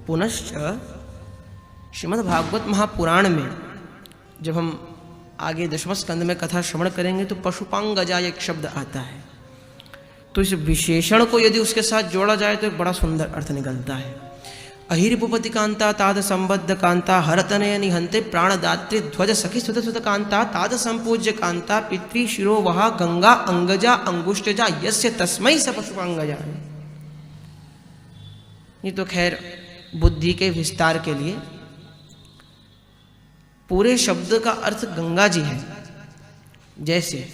पुनश्च श्रीमद् भागवत महापुराण में जब हम आगे 10वें स्कंद में कथा श्रवण करेंगे तो पशुपांगजा एक शब्द आता है। तो इस विशेषण को यदि उसके साथ जोड़ा जाए तो एक बड़ा सुंदर अर्थ निकलता है। अहिरिपुपति कांता ताद संबद्ध कांता हरतनय निहंते प्राणदात्री ध्वज सखी सुत सुत कांता ताद संपूज्य कांता पितृ शिरो वहा गंगा अंगजा अंगुष्ठजा यस्य तस्मै स पशुपांगजा। ये तो खैर बुद्धि के विस्तार के लिए पूरे शब्द का अर्थ गंगा जी है। जैसे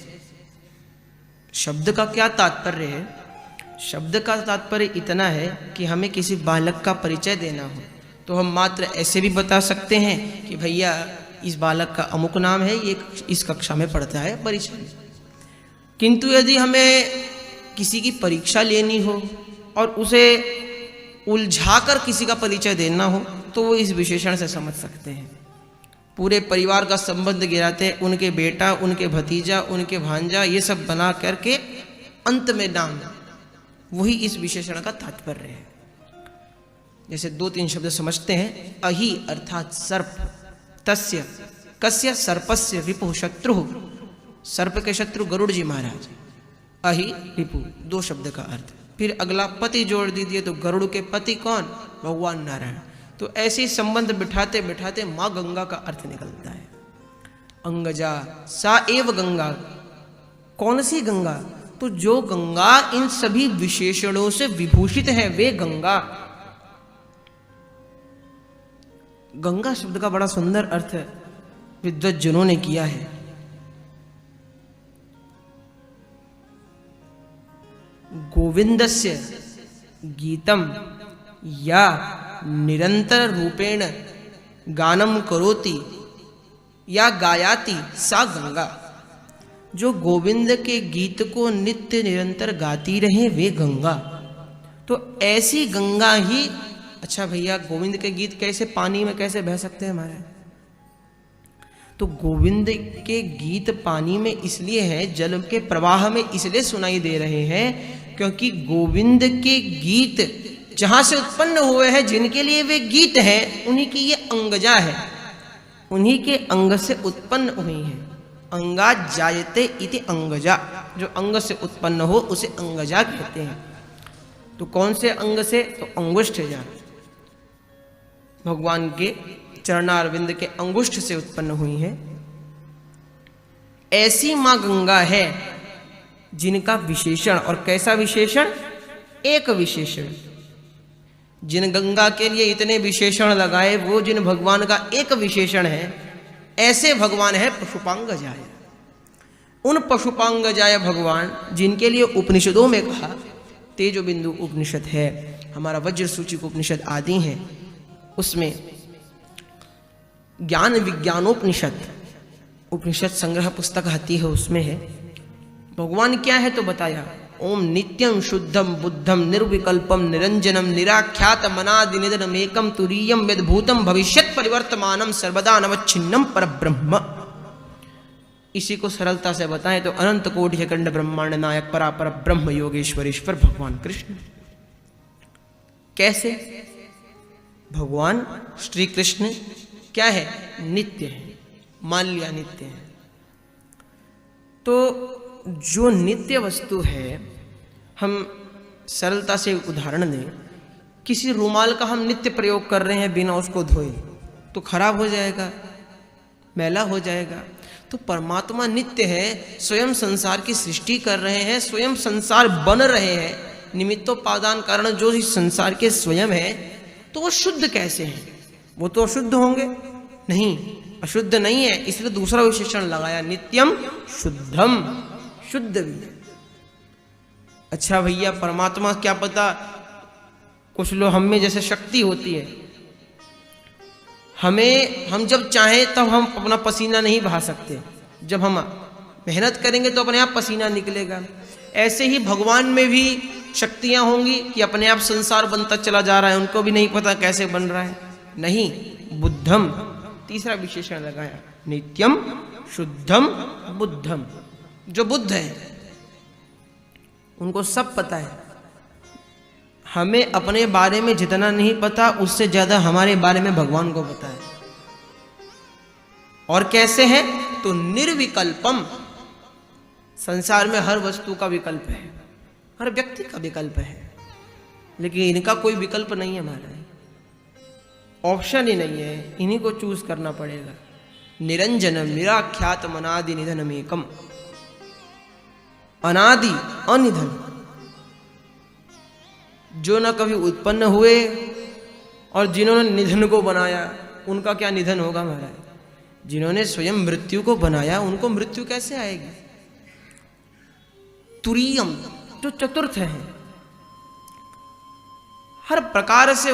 शब्द का क्या तात्पर्य है? शब्द का तात्पर्य इतना है कि हमें किसी बालक का परिचय देना हो तो हम मात्र ऐसे भी बता सकते हैं कि भैया इस बालक का अमुक नाम है, ये इस कक्षा में पढ़ता है, परिचय। किंतु यदि हमें किसी की परीक्षा लेनी हो और उसे उलझाकर किसी का परिचय देना हो तो वो इस विशेषण से समझ सकते हैं। पूरे परिवार का संबंध गिराते हैं, उनके बेटा, उनके भतीजा, उनके भांजा, ये सब बना करके अंत में नाम, वही इस विशेषण का तात्पर्य है। जैसे 2-3 शब्द समझते हैं। अहि अर्थात सर्प, तस्य कस्य सर्पस्य रिपु शत्रु, सर्प के शत्रु गरुड़ जी महाराज। अहि रिपु 2 शब्द का अर्थ। फिर अगला पति जोड़ दीजिए तो गरुड़ के पति कौन? भगवान नारायण। तो ऐसे ही संबंध बिठाते बिठाते माँ गंगा का अर्थ निकलता है। अंगजा सा एव गंगा। कौन सी गंगा? तो जो गंगा इन सभी विशेषणों से विभूषित है वे गंगा। गंगा शब्द का बड़ा सुंदर अर्थ विद्वज्जनों ने किया है। गोविंदस्य गीतम या निरंतर रूपेण गानम करोति या गायाति सा गंगा। जो गोविंद के गीत को नित्य निरंतर गाती रहे वे गंगा। तो ऐसी गंगा ही, अच्छा भैया गोविंद के गीत कैसे पानी में कैसे बह सकते हैं हमारे? तो गोविंद के गीत पानी में इसलिए हैं, जल के प्रवाह में इसलिए सुनाई दे रहे हैं क्योंकि गोविंद के गीत जहां से उत्पन्न हुए हैं, जिनके लिए वे गीत हैं, उन्हीं की ये अंगजा है, उन्हीं के अंग से उत्पन्न हुई हैं। अंगा जायते इति अंगजा। जो अंग से उत्पन्न हो उसे अंगजा कहते हैं। तो कौन से अंग से? तो अंगुष्ठजा। भगवान के चरणारविंद के अंगुष्ठ से उत्पन्न हुई है। ऐसी मां गंगा है जिनका विशेषण, और कैसा विशेषण? एक विशेषण। जिन गंगा के लिए इतने विशेषण लगाए वो जिन भगवान का एक विशेषण है, ऐसे भगवान है पशुपांगजाय। उन पशुपांगजाय भगवान जिनके लिए उपनिषदों में कहा, तेजो बिंदु उपनिषद है, हमारा वज्र सूची उपनिषद आदि हैं, उसमें ज्ञान विज्ञानोपनिषद उपनिषद संग्रह पुस्तक आती है, उसमें है भगवान क्या है तो बताया। ओम नित्यं शुद्धम बुद्धम निर्विकल्पम निरंजनम निराख्यात मनादिनिधनमेकम तुरीयम वेदभूतम भविष्यत् परिवर्तमानम सर्वदा नवच्छिन्नम परब्रह्म। इसी को सरलता से बताएं तो अनंत कोटि अखंड ब्रह्मांड नायक परापर ब्रह्म योगेश्वरेश्वर भगवान कृष्ण। कैसे? भगवान श्री कृष्ण क्या है? नित्य है, मान लिया नित्य है। तो जो नित्य वस्तु है, हम सरलता से उदाहरण दें, किसी रुमाल का हम नित्य प्रयोग कर रहे हैं बिना उसको धोए तो खराब हो जाएगा, मैला हो जाएगा। तो परमात्मा नित्य है, स्वयं संसार की सृष्टि कर रहे हैं, स्वयं संसार बन रहे हैं, निमित्तोपादान कारण जो इस संसार के स्वयं है, तो वो शुद्ध कैसे हैं? वो तो अशुद्ध होंगे? नहीं, अशुद्ध नहीं है, इसलिए दूसरा विशेषण लगाया, नित्यम शुद्धम, शुद्ध भी। अच्छा भैया परमात्मा क्या पता, कुछ लोग हम में जैसे शक्ति होती है, हम जब चाहें तब हम अपना पसीना नहीं बहा सकते, जब हम मेहनत करेंगे तो अपने आप पसीना निकलेगा। ऐसे ही भगवान में भी शक्तियां होंगी कि अपने आप संसार बनता चला जा रहा है, उनको भी नहीं पता कैसे बन रहा है। नहीं, बुद्धम, तीसरा विशेषण लगाया, नित्यम शुद्धम बुद्धम। जो बुद्ध है उनको सब पता है, हमें अपने बारे में जितना नहीं पता उससे ज्यादा हमारे बारे में भगवान को पता है। और कैसे है? तो निर्विकल्पम। संसार में हर वस्तु का विकल्प है, हर व्यक्ति का विकल्प है, लेकिन इनका कोई विकल्प नहीं है। हमारा ऑप्शन ही नहीं है, इन्हीं को चूज करना पड़ेगा। निरंजनम निराख्यात अनादि निधनम एकम। अनादि अनिधन, जो न कभी उत्पन्न हुए और जिन्होंने निधन को बनाया उनका क्या निधन होगा महाराज? जिन्होंने स्वयं मृत्यु को बनाया उनको मृत्यु कैसे आएगी? तुरीयम, जो चतुर्थ है, हर प्रकार से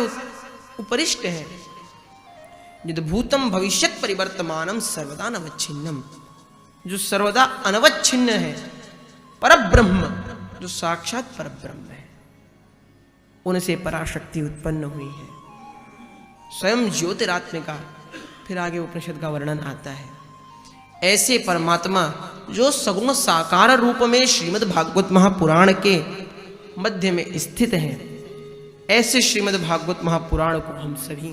उपरिष्ट है। यद भूतम भविष्यत परिवर्तमानम सर्वदा अनवच्छिन्नम, जो सर्वदा अनवच्छिन्न है। परब्रह्म, जो साक्षात परब्रह्म है, उनसे पराशक्ति उत्पन्न हुई है। स्वयं ज्योतिरात्मिका। फिर आगे उपनिषद का वर्णन आता है। ऐसे परमात्मा जो सगुण साकार रूप में श्रीमद् भागवत महापुराण के मध्य में स्थित हैं, ऐसे श्रीमद् भागवत महापुराण को हम सभी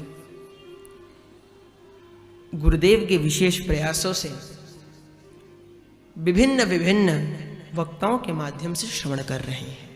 गुरुदेव के विशेष प्रयासों से विभिन्न विभिन्न वक्ताओं के माध्यम से श्रवण कर रहे हैं।